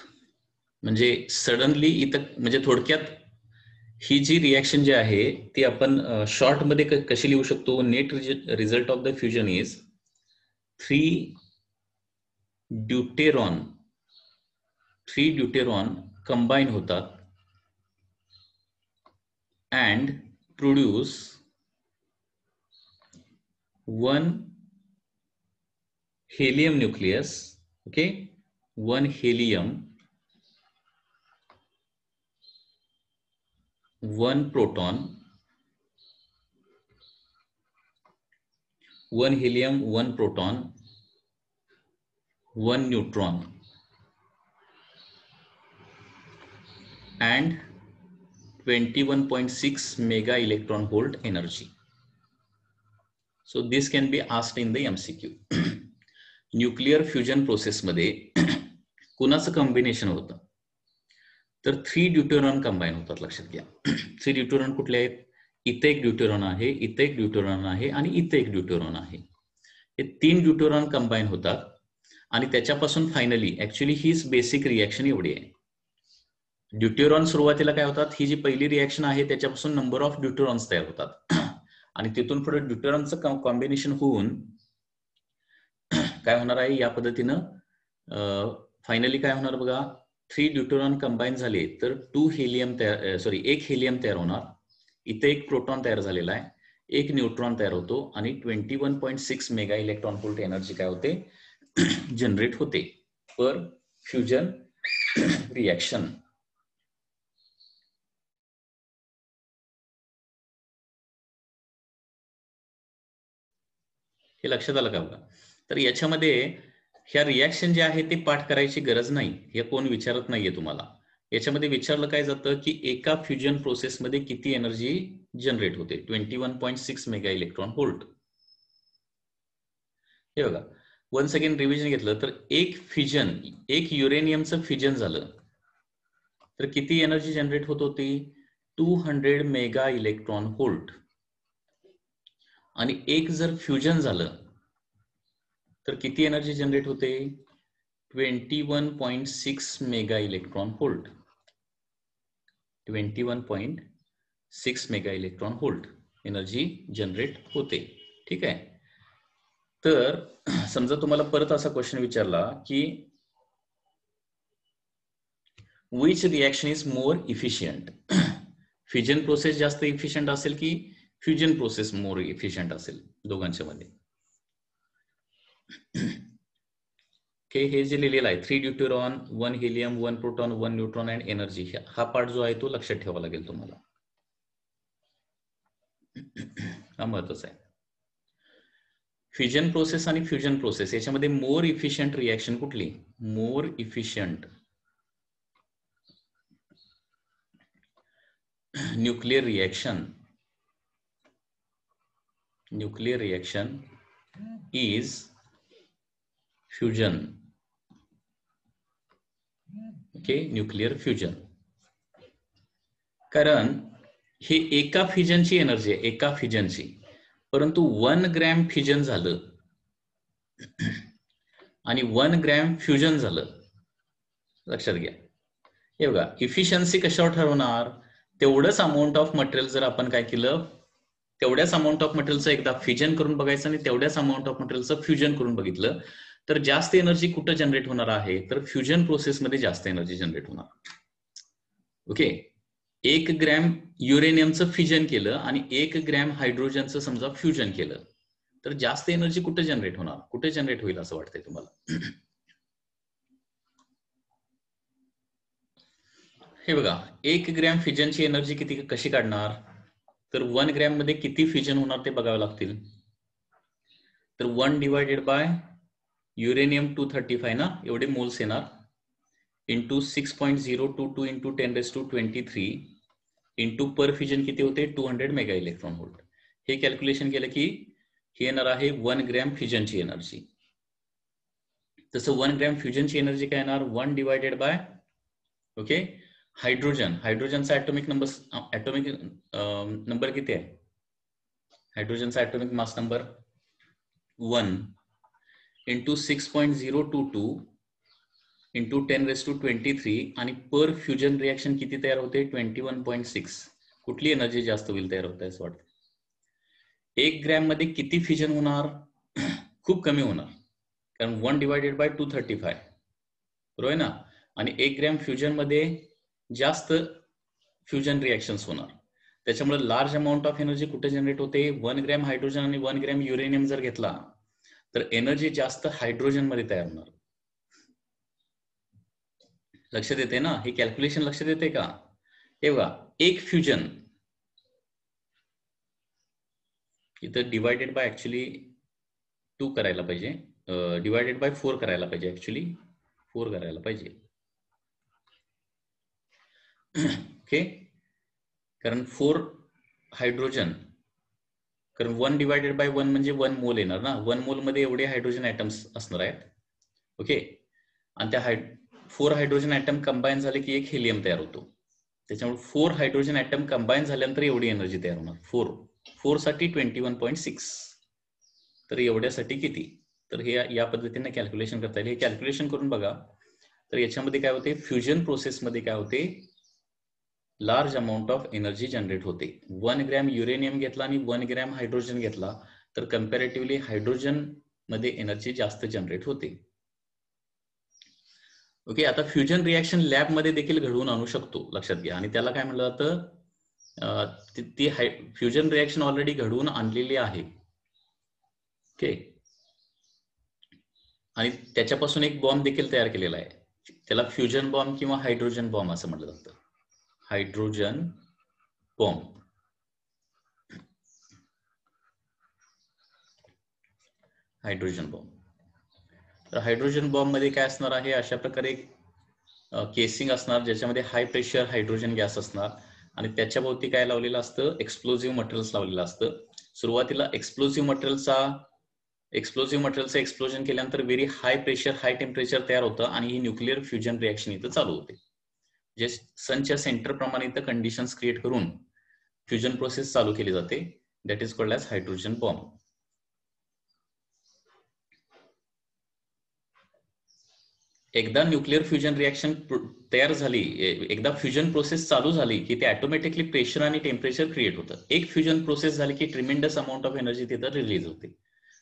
म्हणजे सडनली इथं म्हणजे थोडक्यात ही जी रिएक्शन जी आहे ती आपण शॉर्ट मध्ये कशी लिहू शकतो. Net result of the fusion is 3 deuteron combine होतात and produce 1 helium nucleus. Okay, 1 helium, 1 proton, 1 helium, 1 proton, 1 neutron and 21.6 mega electron volt energy. So this can be asked in the MCQ. Nuclear fusion process मध्ये कुणाचं कॉम्बिनेशन होतं तर 3 ड्यूटेरॉन कंबाईन होतात. लक्षात घ्या 3 ड्यूटेरॉन कुठले आहेत. इथे एक ड्यूटेरॉन आहे, इथे एक ड्यूटेरॉन आहे आणि इथे एक ड्यूटेरॉन आहे. हे 3 ड्यूटेरॉन कंबाईन होतात आणि त्याच्यापासून फायनली ऍक्च्युअली हीच बेसिक रिएक्शन एवढी आहे. ड्यूटेरॉन सुरुवातीला काय होतात, ही जी पहिली रिएक्शन आहे त्याच्यापासून नंबर ऑफ ड्यूटेरॉन्स तयार होतात आणि तिथून पुढे ड्यूटेरॉनचं कॉम्बिनेशन होऊन काय होणार आहे या पद्धतीनं फायनली काय होणार बघा. 3 ड्यूटेरॉन कंबाईन झाले तर 1 हेलियम तयार होणार. इथे एक प्रोटॉन तयार झालेला आहे, एक न्यूट्रॉन तयार होतो आणि 21.6 मेगा इलेक्ट्रॉन व्होल्ट एनर्जी काय होते जनरेट होते पर फ्युजन रिएक्शन. हे लक्षात आलं का बघा. तर याच्यामध्ये ह्या रिएक्शन जे आहे ते पाठ करायची गरज नाही, हे कोण विचारत नाहीये तुम्हाला. याच्यामध्ये विचारलं काय जातं की एका फ्युजन प्रोसेसमध्ये किती एनर्जी जनरेट होते. 21.6 मेगा इलेक्ट्रॉन व्होल्ट. हे बघा वन्स अगेन रिव्हिजन घेतलं तर एक युरेनियमचं फ्युजन झालं तर किती एनर्जी जनरेट होत होती 200 मेगा इलेक्ट्रॉन व्होल्ट. आणि एक जर फ्युजन झालं तर किती एनर्जी जनरेट होते 21.6 mega electron volt. 21.6 mega electron volt energy generate होते. ठीक आहे. तर समजा तुम्हाला परत असा क्वेश्चन विचारला की which reaction is more efficient. Fusion process जास्त इफिशियंट असेल की फ्युजन प्रोसेस मोर इफिशियंट असेल दोघांच्या मध्ये. हे जे लिहिलेलं आहे 3 deuteron 1 helium 1 proton 1 neutron and energy, हा पार्ट जो आहे तो लक्षात ठेवावा लागेल तुम्हाला, हा महत्वाचा आहे. फ्युजन प्रोसेस आणि फ्युजन प्रोसेस याच्यामध्ये मोर इफिशियंट रिएक्शन कुठली? More efficient nuclear reaction is fusion. Okay, nuclear fusion. कारण हे एका फ्युजनची एनर्जी आहे, एका फ्युजनची, परंतु 1 ग्रॅम फ्युजन झालं आणि 1 ग्रॅम फ्युजन झालं. लक्षात घ्या. हे बघा, इफिशियन्सी कशावर ठरवणार? तेवढंच अमाऊंट ऑफ मटेरियल जर आपण काय केलं, तेवढ्याच अमाऊंट ऑफ मटेरियलचं एकदा फ्युजन करून बघायचं आणि तेवढ्याच अमाऊंट ऑफ मटेरियलचं फ्युजन करून बघितलं तर जास्त एनर्जी कुठं जनरेट होणार आहे? तर फ्युजन प्रोसेसमध्ये जास्त एनर्जी जनरेट होणार. ओके, 1 ग्रॅम युरेनियमचं फ्युजन केलं आणि 1 ग्रॅम हायड्रोजनचं समजा फ्युजन केलं तर जास्त एनर्जी कुठे जनरेट होणार? कुठे जनरेट होईल असं वाटतंय तुम्हाला? हे बघा, 1 ग्रॅम फ्युजनची एनर्जी किती कशी काढणार? तर 1 ग्रॅम मध्ये किती फ्युजन होणार ते बघावे लागतील. तर 1 डिवायडेड बाय युरेनियम 235 ना, एवढे मोल्स येणार, इंटू 6.022 इंटू 10⁻23 इंटू पर फ्युजन किती होते? 200 मेगा इलेक्ट्रॉन व्होल्ट. हे कॅल्क्युलेशन केलं की हे येणार आहे 1 ग्रॅम फ्युजनची एनर्जी. तसं 1 ग्रॅम फ्युजनची एनर्जी काय येणार? 1 डिवायडेड बाय ओके हायड्रोजनचा ऍटॉमिक नंबर किती आहे? हायड्रोजनचा atomic mass number 1 into 6.022 into 10⁻23 आणि पर फ्युजन रिएक्शन किती तयार होते? 21.6. कुठली एनर्जी जास्त होईल तयार होत आहे असं वाटतं? 1 ग्रॅम मध्ये किती फ्युजन होणार? खूप कमी होणार, कारण 1 डिवायडेड बाय 235 बरोबर ना. आणि 1 ग्रॅम फ्युजन मध्ये जास्त फ्युजन रिएक्शन्स होणार, त्याच्यामुळे लार्ज अमाऊंट ऑफ एनर्जी कुठे जनरेट होते? 1 ग्रॅम हायड्रोजन आणि 1 ग्रॅम युरेनियम जर घेतला तर एनर्जी जास्त हायड्रोजन मध्ये तयार होणार. लक्षात येते ना? हे कॅल्क्युलेशन लक्षात येते का? हे बघा, एक फ्युजन इथं डिवायडेड बाय ऍक्च्युली 2 करायला पाहिजे, डिवायडेड बाय 4 करायला पाहिजे, ऍक्च्युली 4 करायला पाहिजे. ओके, कारण 4 हायड्रोजन, कारण 1 डिवायडेड बाय 1 म्हणजे 1 मोल येणार ना. 1 मोल मध्ये एवढे हायड्रोजन ऍटम्स असणार आहेत. ओके, आणि त्या 4 हायड्रोजन ऍटम कंबाईन झाले की एक हेलियम तयार होतो. त्याच्यामुळे 4 हायड्रोजन ऍटम कंबाईन झाल्यानंतर एवढी एनर्जी तयार होणार. 4 साठी 21.6. तर एवढ्यासाठी किती? तर हे या पद्धतीने कॅल्क्युलेशन करता येईल. हे कॅल्क्युलेशन करून बघा. तर याच्यामध्ये काय होते? फ्युजन प्रोसेसमध्ये काय होते? Large amount of energy generate होते. 1 ग्रॅम युरेनियम घेतला आणि 1 ग्रॅम हायड्रोजन घेतला तर कम्पॅरेटिव्हली हायड्रोजन मध्ये एनर्जी जास्त जनरेट होते. ओके, आता फ्युजन रिएक्शन लॅब मध्ये देखील घडवून आणू शकतो, लक्षात घ्या. आणि त्याला काय म्हणलं जातं? ती फ्युजन रिएक्शन ऑलरेडी घडवून आणलेली आहे. ओके, आणि त्याच्यापासून एक बॉम्ब देखील तयार केलेला आहे. त्याला फ्युजन बॉम्ब किंवा हायड्रोजन बॉम्ब असं म्हटलं जातं. Hydrogen bomb. Hydrogen bomb. तर हायड्रोजन बॉम्ब मध्ये काय असणार आहे? अशा प्रकारे केसिंग असणार ज्याच्यामध्ये हाय प्रेशर हायड्रोजन गॅस असणार आणि त्याच्या भोवती काय लावलेलं असतं? एक्सप्लोजिव्ह मटेरियल्स लावलेलं असतं. सुरुवातीला एक्सप्लोजिव्ह मटेरियलचं एक्सप्लोजन केल्यानंतर very high pressure high temperature तयार होतं आणि ही न्यूक्लिअर फ्युजन रिएक्शन इथं चालू होते. जे सनच्या सेंटर प्रमाणे इथं कंडिशन्स क्रिएट करून फ्युजन प्रोसेस चालू केली जाते. That is called as hydrogen bomb. एकदा न्यूक्लिअर फ्युजन रिएक्शन तयार झाली, एकदा फ्युजन प्रोसेस चालू झाली की ते ऑटोमॅटिकली प्रेशर आणि टेम्परेचर क्रिएट होतं. एक फ्युजन प्रोसेस झाली की ट्रिमेंडस अमाऊंट ऑफ एनर्जी तिथं रिलीज होते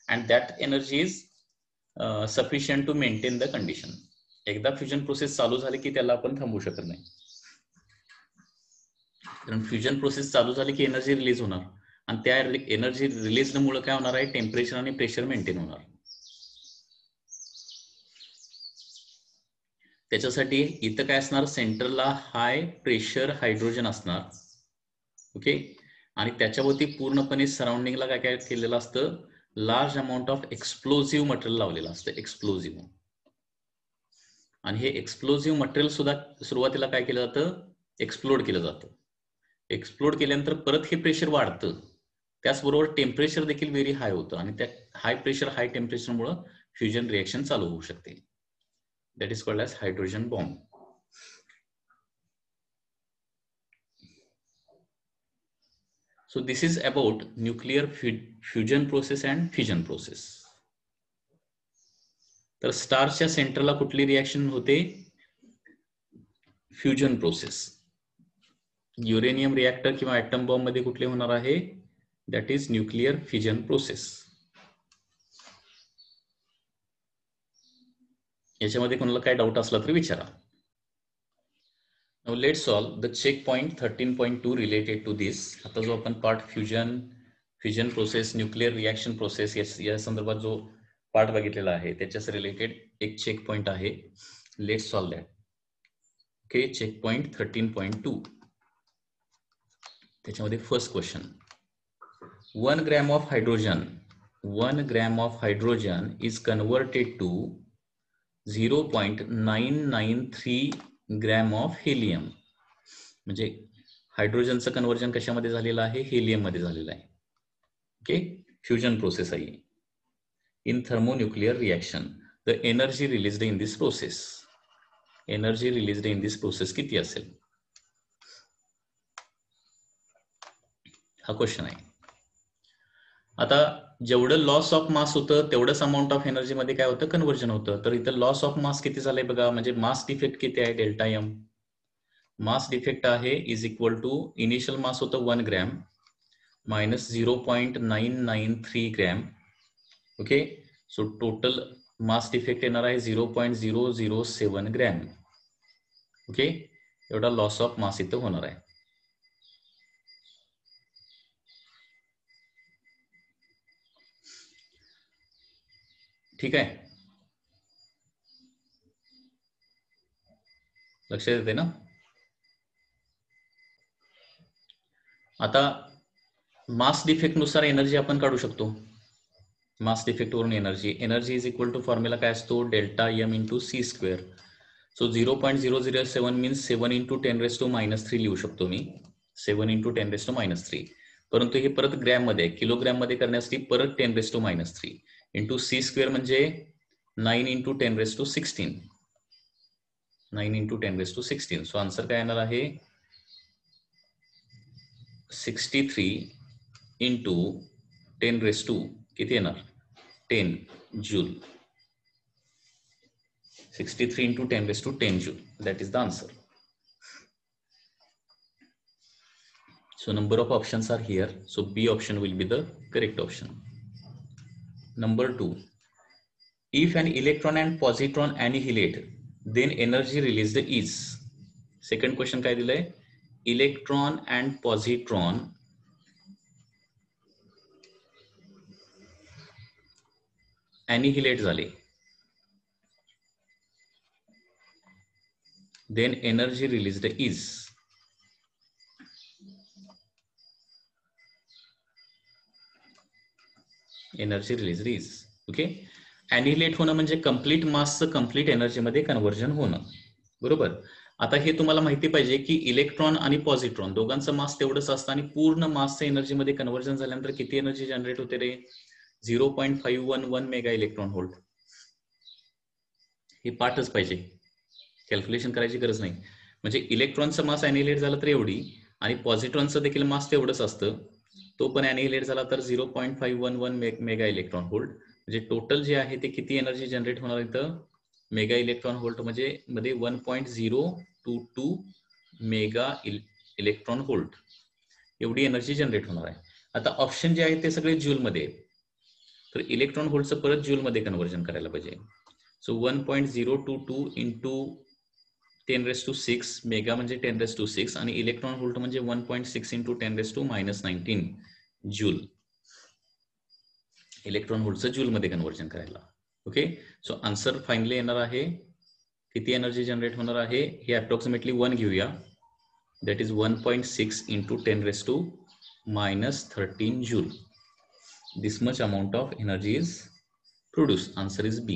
and that energy is sufficient to maintain the condition. एकदा फ्युजन प्रोसेस चालू झाली की त्याला आपण थांबवू शकत नाही, कारण फ्युजन प्रोसेस चालू झाली की एनर्जी रिलीज होणार आणि त्या एनर्जी रिलीजमुळे काय होणार आहे? टेम्परेचर आणि प्रेशर मेंटेन होणार. त्याच्यासाठी इथं काय असणार, सेंटरला हाय प्रेशर हायड्रोजन असणार. ओके, आणि त्याच्यावरती पूर्णपणे सराउंडिंगला काय काय केलेलं असतं, large amount of explosive material लावलेलं असतं, एक्सप्लोजिव्ह. आणि हे एक्सप्लोजिव्ह मटेरियल सुद्धा सुरुवातीला काय केलं जातं, एक्सप्लोड केलं जातं. एक्सप्लोड केल्यानंतर परत हे प्रेशर वाढतं, त्याचबरोबर टेम्परेचर देखील व्हेरी हाय होतं, आणि त्या हाय प्रेशर हाय टेम्परेचरमुळे फ्युजन रिएक्शन चालू होऊ शकते. That is called as hydrogen bomb. So this is about nuclear fusion process and fission process. तर स्टारच्या सेंटरला कुठली रिएक्शन होते, फ्युजन प्रोसेस. युरेनियम रिएक्टर किंवा ॲटम बॉम्ब मध्ये कुठले होणार आहे, that is nuclear fusion process. याच्यामध्ये कोणाला काय डाऊट असला तर विचारा. Now let's solve the checkpoint 13.2 related to this. आता जो आपण part fusion process, nuclear reaction process या संदर्भात जो पार्ट बघितलेला आहे त्याच्याच रिलेटेड एक चेक पॉइंट आहे. Let's solve that. Okay, check point 13.2. त्याच्यामध्ये first question, 1 gram of hydrogen is converted to 0.993 gram of helium. म्हणजे हायड्रोजनचं कन्वर्जन कशामध्ये झालेलं आहे, हेलियम मध्ये झालेलं आहे. ओके, फ्युजन प्रोसेस आहे. In thermonuclear reaction the energy released in this process किती असेल, हा क्वेश्चन आहे. आता जेवढं लॉस ऑफ मास होतं तेवढंच अमाऊंट ऑफ एनर्जी मध्ये काय होतं, कन्वर्जन होतं. तर इथं लॉस ऑफ मास किती झालंय बघा, म्हणजे मास डिफेक्ट किती आहे, डेल्टा एम. मास डिफेक्ट आहे is equal to initial mass होतं 1 gram minus 0.993 gram. Okay, so total mass defect येणार आहे 0.007 ग्रॅम. ओके, एवढा लॉस ऑफ मास इथं होणार आहे. ठीक आहे, लक्षात येते ना. आता मास डिफेक्ट नुसार एनर्जी आपण काढू शकतो. मास डिफेक्ट वरून energy is equal to formula काय असतो, delta M into C square. So 0.007 means 7 into 10⁻³ लिहू शकतो मी, 7 इंटू 10⁻³. परंतु हे परत ग्रॅम मध्ये, किलोग्रॅम मध्ये करण्यासाठी परत 10⁻³ इंटू सी स्क्वेअर म्हणजे 9 इंटू 10⁻16. 9 इंटू 10⁻16. सो आन्सर काय येणार आहे, 63 इंटू 10⁻, किती येणार, 10 joule. 63 into 10⁻10 joule. That is the answer. So number of options are here. So B option will be the correct option. Number 2. If an electron and positron annihilate, then energy released is. Second question काय दिलंय, इलेक्ट्रॉन and positron annihilate झाले, then energy released is. Energy release is. Okay, annihilate होणं म्हणजे कंप्लीट मासचं कंप्लीट एनर्जी मध्ये कन्व्हर्जन होणं, बरोबर. आता हे तुम्हाला माहिती पाहिजे की इलेक्ट्रॉन आणि पॉझिट्रॉन दोघांचं मास तेवढंच असतं आणि पूर्ण मासचं एनर्जी मध्ये कन्व्हर्जन झाल्यानंतर किती एनर्जी जनरेट होते रे, 0.511 मेगा इलेक्ट्रॉन व्होल्ट. हे पाठच पाहिजे, कॅल्क्युलेशन करायची गरज नाही. म्हणजे इलेक्ट्रॉनचं मास अॅनिलेट झालं तर एवढी, आणि पॉझिट्रॉनचं देखील मास तेवढंच असतं, तो पण अॅनिहिलेट झाला तर 0.511 मेगा इलेक्ट्रॉन व्होल्ट. म्हणजे टोटल जे आहे ते किती एनर्जी जनरेट होणार इथं, मेगा इलेक्ट्रॉन व्होल्ट म्हणजे मध्ये 1.022 मेगा इलेक्ट्रॉन व्होल्ट एवढी एनर्जी जनरेट होणार आहे. आता ऑप्शन जे आहे ते सगळे जूल मध्ये, तर इलेक्ट्रॉन व्होल्टचं परत जूल मध्ये कन्व्हर्जन करायला पाहिजे. सो 1.022 इंटू 10⁻6 मेगा म्हणजे 10⁻6 आणि इलेक्ट्रॉन व्होल्ट म्हणजे 1.6 इंटू 10⁻⁹ जूल. इलेक्ट्रॉन व्होल्टचं जूल मध्ये कन्व्हर्जन करायला. ओके, सो आन्सर फायनली येणार आहे किती एनर्जी जनरेट होणार आहे हे अप्रॉक्सिमेटली 1 घेऊया. That is 1.6 into 10⁻⁻13 joule. This much amount of energy is produced. Answer is B.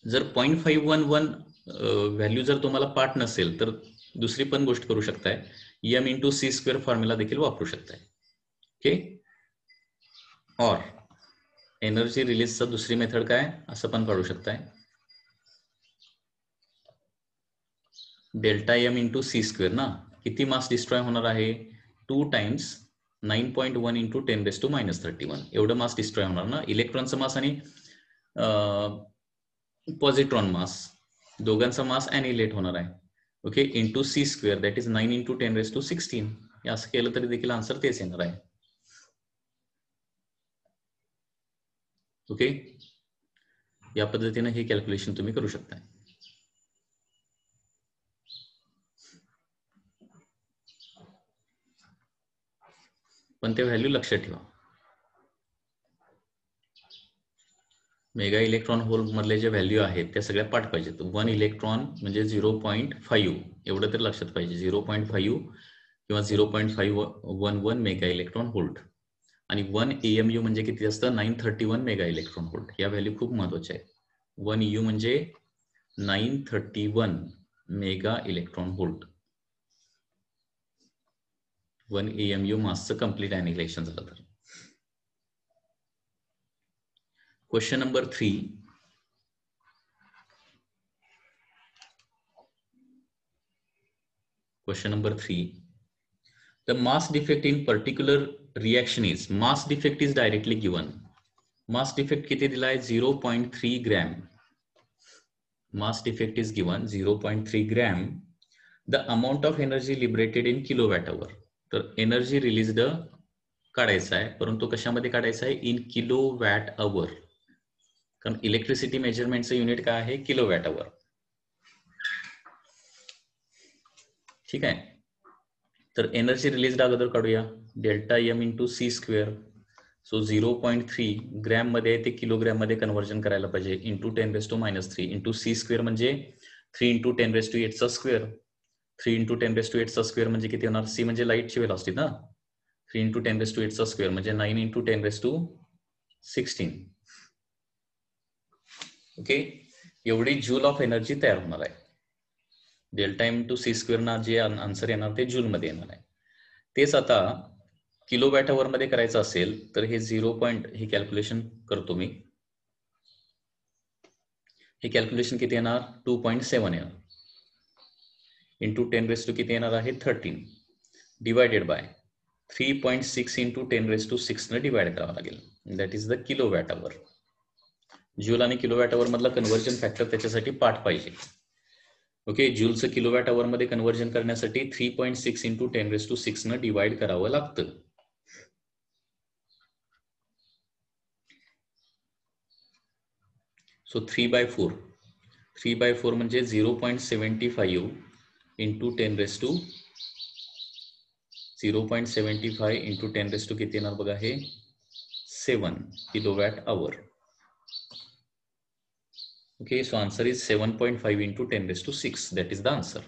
जर 0.511 व्हॅल्यू जर तुम्हाला पाठ नसेल तर दुसरी पण गोष्ट करू शकताय, m into c square formula देखील वापरू शकताय. ओके. और एनर्जी रिलीजचा दुसरी मेथड काय असं पण काढू शकताय, delta m into c square ना. किती मास डिस्ट्रॉय होणार आहे 2 times 9.1 into 10⁻⁻31 एवढं मास डिस्ट्रॉय होणार ना. इलेक्ट्रॉनचं मास आणि पॉझिट्रॉन मास दोघांचा मास ॲनिलेट होणार आहे. Okay. Into C square that is 9 into 10⁻16. असं केलं तरी देखील आन्सर तेच येणार आहे. ओके. या पद्धतीने हे कॅल्क्युलेशन तुम्ही करू शकता. पण ते व्हॅल्यू लक्षात ठेवा. मेगा इलेक्ट्रॉन होल मधले जे व्हॅल्यू आहेत त्या सगळ्या पाठ पाहिजेत. 1 इलेक्ट्रॉन म्हणजे 0.5 एवढं तर लक्षात पाहिजे. 0.5 किंवा 0.511 मेगा इलेक्ट्रॉन व्होल्ट आणि 1 AMU म्हणजे किती असतं 931 मेगा इलेक्ट्रॉन व्होल्ट. या व्हॅल्यू खूप महत्वाच्या आहेत. 1 EU म्हणजे 931 मेगा इलेक्ट्रॉन व्होल्ट. 1 AMU मासचं कम्प्लीट ॲनिहिलेशन झालं तर. Question number 3. Question number 3. The mass defect in particular reaction is, mass defect is directly given. Mass defect किती दिलाय 0.3 gram. Mass defect is given 0.3 gram. The amount of energy liberated in kilowatt hour. तर energy released काढायचा आहे, परंतु कशामध्ये काढायचा आहे इन किलोवॅट अवर. कारण इलेक्ट्रिसिटी मेजरमेंटचं युनिट काय आहे किलोवॅट अवर. ठीक आहे. तर एनर्जी रिलीज अगोदर काढूया. Delta m into c square. So 0.3 gram मध्ये ते किलोग्रॅम मध्ये कन्व्हर्जन करायला पाहिजे. इंटू 10⁻³ इंटू c स्क्वेअर म्हणजे 3 into 10⁸ चा स्क्वेअर. 3 into 10⁸ चा स्क्वेअर म्हणजे किती होणार. c म्हणजे लाईटची वेलॉसिटी ना. 3 into 10⁸ चा स्क्वेअर म्हणजे 9 into 10⁻16. ओके. एवढी जूल ऑफ एनर्जी तयार होणार आहे. Delta m into c square ना जे आन्सर येणार ते जूल मध्ये येणार आहे. तेच आता किलोवॅट अवर मध्ये करायचं असेल तर हे 0. हे कॅल्क्युलेशन करतो मी. हे कॅल्क्युलेशन किती येणार 2.7 येणार. इंटू 10⁻³ किती येणार आहे 13 डिवायडेड बाय 3.6 into 10⁻6 ने डिवाइड करावं लागेल. That is the kilowatt our. Joule आणि किलोवॅट अवर मधला कन्व्हर्जन फॅक्टर त्याच्यासाठी पाठ पाहिजे. ओके. जूलचं किलोवॅट अवर मध्ये कन्व्हर्जन करण्यासाठी 3.6 into 10⁻6 न डिवाइड करावं लागतं. सो 3/4. 3/4 म्हणजे 0.75 into 10⁻. 0.75 into 10⁻ किती येणार बघा हे 7 kilowatt our. Okay, so answer is 7.5 into 10⁻6. That is the answer.